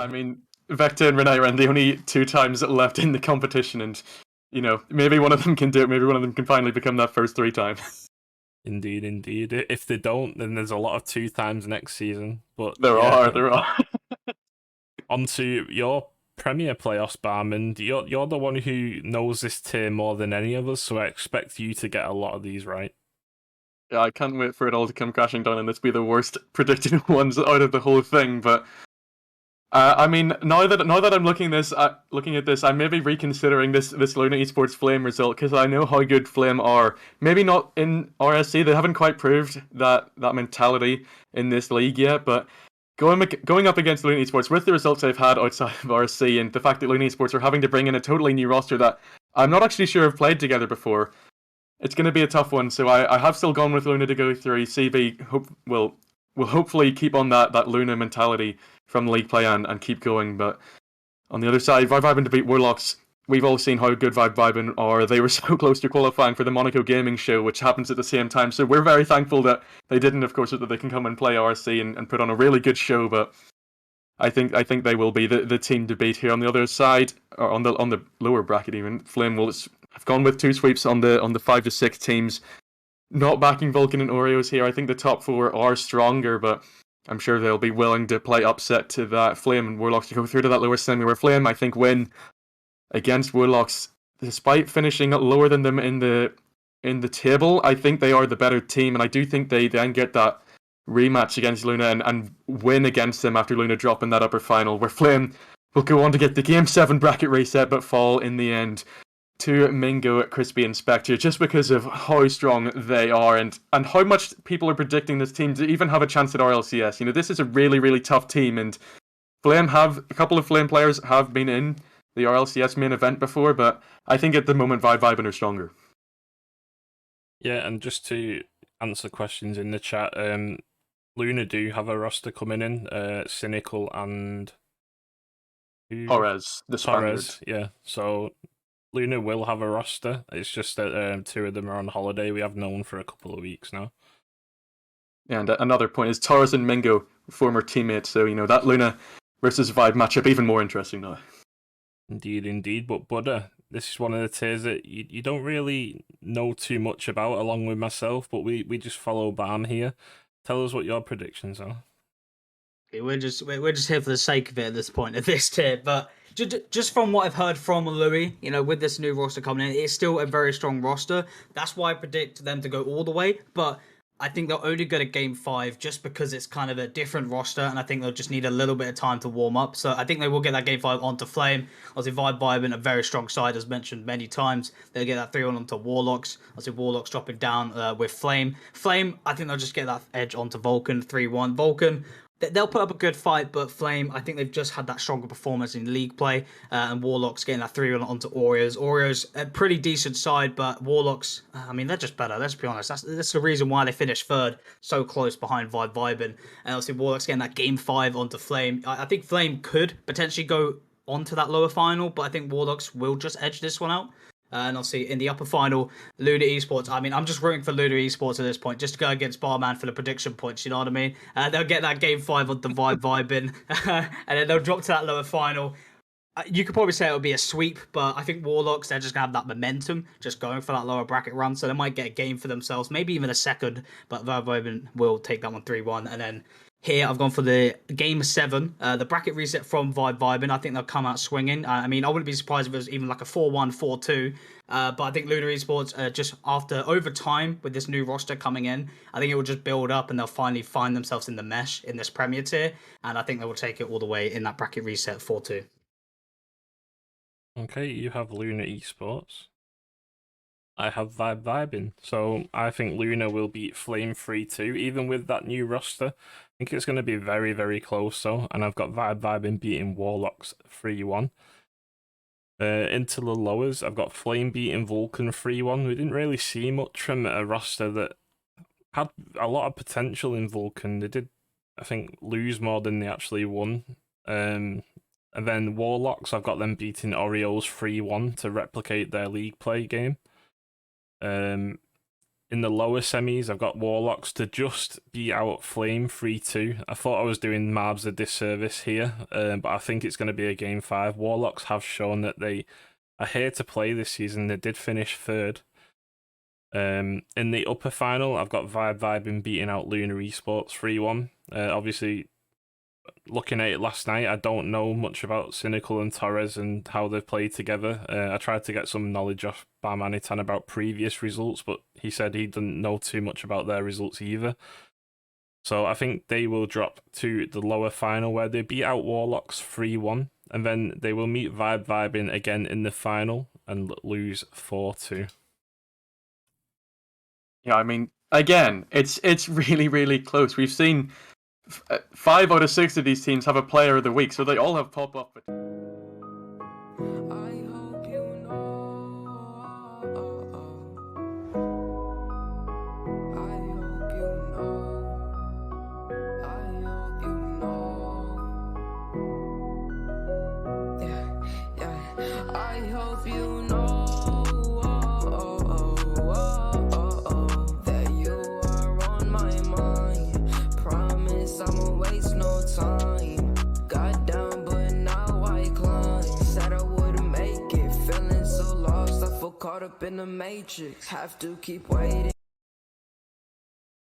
I mean, Vector and Renee are the only two times left in the competition, and maybe one of them can do it. Maybe one of them can finally become that first three time. Indeed, indeed. If they don't, then there's a lot of two times next season. But There are. Onto your Premier playoffs, Barman. You're the one who knows this tier more than any of us, so I expect you to get a lot of these right. Yeah, I can't wait for it all to come crashing down and this be the worst predicted ones out of the whole thing. But I mean, now that I'm looking at this, I may be reconsidering this Luna Esports Flame result because I know how good Flame are. Maybe not in RSC; they haven't quite proved that mentality in this league yet. But going up against Luna Esports with the results they've had outside of RSC and the fact that Luna Esports are having to bring in a totally new roster that I'm not actually sure have played together before, it's going to be a tough one. So I have still gone with Luna to go through. CB will hopefully keep on that Luna mentality from league play and keep going. But on the other side, Vibe Vibin to beat Warlocks. We've all seen how good Vibe Vibin are. They were so close to qualifying for the Monaco Gaming Show, which happens at the same time. So we're very thankful that they didn't, of course, that they can come and play RC and put on a really good show. But I think they will be the team to beat here. On the other side, or on the lower bracket even, Flame will have gone with two sweeps on the 5 to 6 teams. Not backing Vulcan and Oreos here. I think the top 4 are stronger, but I'm sure they'll be willing to play upset to that Flame and Warlocks to go through to that lower semi, where Flame, I think, win against Warlocks, despite finishing lower than them in the table. I think they are the better team, and I do think they then get that rematch against Luna and win against them after Luna dropping that upper final, where Flame will go on to get the Game 7 bracket reset, but fall in the end to Mingo, Crispy, and Spectre, just because of how strong they are and how much people are predicting this team to even have a chance at RLCS. This is a really, really tough team, and a couple of Flame players have been in the RLCS main event before, but I think at the moment Vibe Vibin are stronger. Yeah, and just to answer questions in the chat, Luna do have a roster coming in, Cynical and Torres, the Spaniard. Torres, yeah. So Luna will have a roster. It's just that 2 of them are on holiday. We have known for a couple of weeks now. And another point is Torres and Mingo, former teammates, so that Luna versus Vibe matchup even more interesting now. Indeed, indeed. But Buddha, this is one of the tiers that you don't really know too much about, along with myself, but we just follow Bam here. Tell us what your predictions are. We're just here for the sake of it at this point of this tier, but just from what I've heard from Louis, with this new roster coming in, it's still a very strong roster. That's why I predict them to go all the way, but I think they'll only go to Game 5 just because it's kind of a different roster, and I think they'll just need a little bit of time to warm up. So I think they will get that Game 5 onto Flame. Obviously, Vibe Vibin, a very strong side, as mentioned many times. They'll get that 3-1 onto Warlocks. Obviously, Warlocks dropping down with Flame. Flame, I think they'll just get that edge onto Vulcan, 3-1. Vulcan, they'll put up a good fight, but Flame, I think they've just had that stronger performance in league play, and Warlocks getting that 3-1 onto Oreos. Oreos, a pretty decent side, but Warlocks, I mean, they're just better, let's be honest. That's the reason why they finished third, so close behind Vibe Vibin. And obviously, Warlocks getting that Game 5 onto Flame. I think Flame could potentially go onto that lower final, but I think Warlocks will just edge this one out. And obviously, in the upper final, Luna Esports. I mean, I'm just rooting for Luna Esports at this point, just to go against Barman for the prediction points, you know what I mean? They'll get that Game 5 on the Vibe Vibin, and then they'll drop to that lower final. You could probably say it would be a sweep, but I think Warlocks, they're just going to have that momentum, just going for that lower bracket run, so they might get a game for themselves, maybe even a second, but Vibe Vibin will take that one 3-1, and then here, I've gone for the Game 7, the bracket reset from Vibe Vibin. I think they'll come out swinging. I mean, I wouldn't be surprised if it was even like a 4-1, 4-2. But I think Luna Esports, just after over time with this new roster coming in, I think it will just build up and they'll finally find themselves in the mesh in this Premier tier. And I think they will take it all the way in that bracket reset 4-2. Okay, you have Luna Esports. I have Vibe Vibin. So I think Luna will beat Flame 3-2, even with that new roster. I think it's going to be very, very close, though. And I've got Vibe Vibin beating Warlocks 3-1. Into the lowers, I've got Flame beating Vulcan 3-1. We didn't really see much from a roster that had a lot of potential in Vulcan. They did, I think, lose more than they actually won. And then Warlocks, I've got them beating Oreos 3-1 to replicate their league play game. in the lower semis, I've got Warlocks to just beat out Flame 3-2. I thought I was doing Marbs a disservice here, but I think it's going to be a game 5. Warlocks have shown that they are here to play this season. They did finish 3rd. In the upper final, I've got Vibing beating out Lunar Esports 3-1. Obviously, looking at it last night, I don't know much about Cynical and Torres and how they've played together. I tried to get some knowledge off Barmanitan about previous results, but he said he didn't know too much about their results either. So I think they will drop to the lower final where they beat out Warlocks 3-1, and then they will meet Vibing again in the final and lose 4-2. Yeah, I mean, again, it's really, really close. We've seen 5 out of 6 of these teams have a player of the week, so they all have pop-up. Caught up in the matrix, have to keep waiting.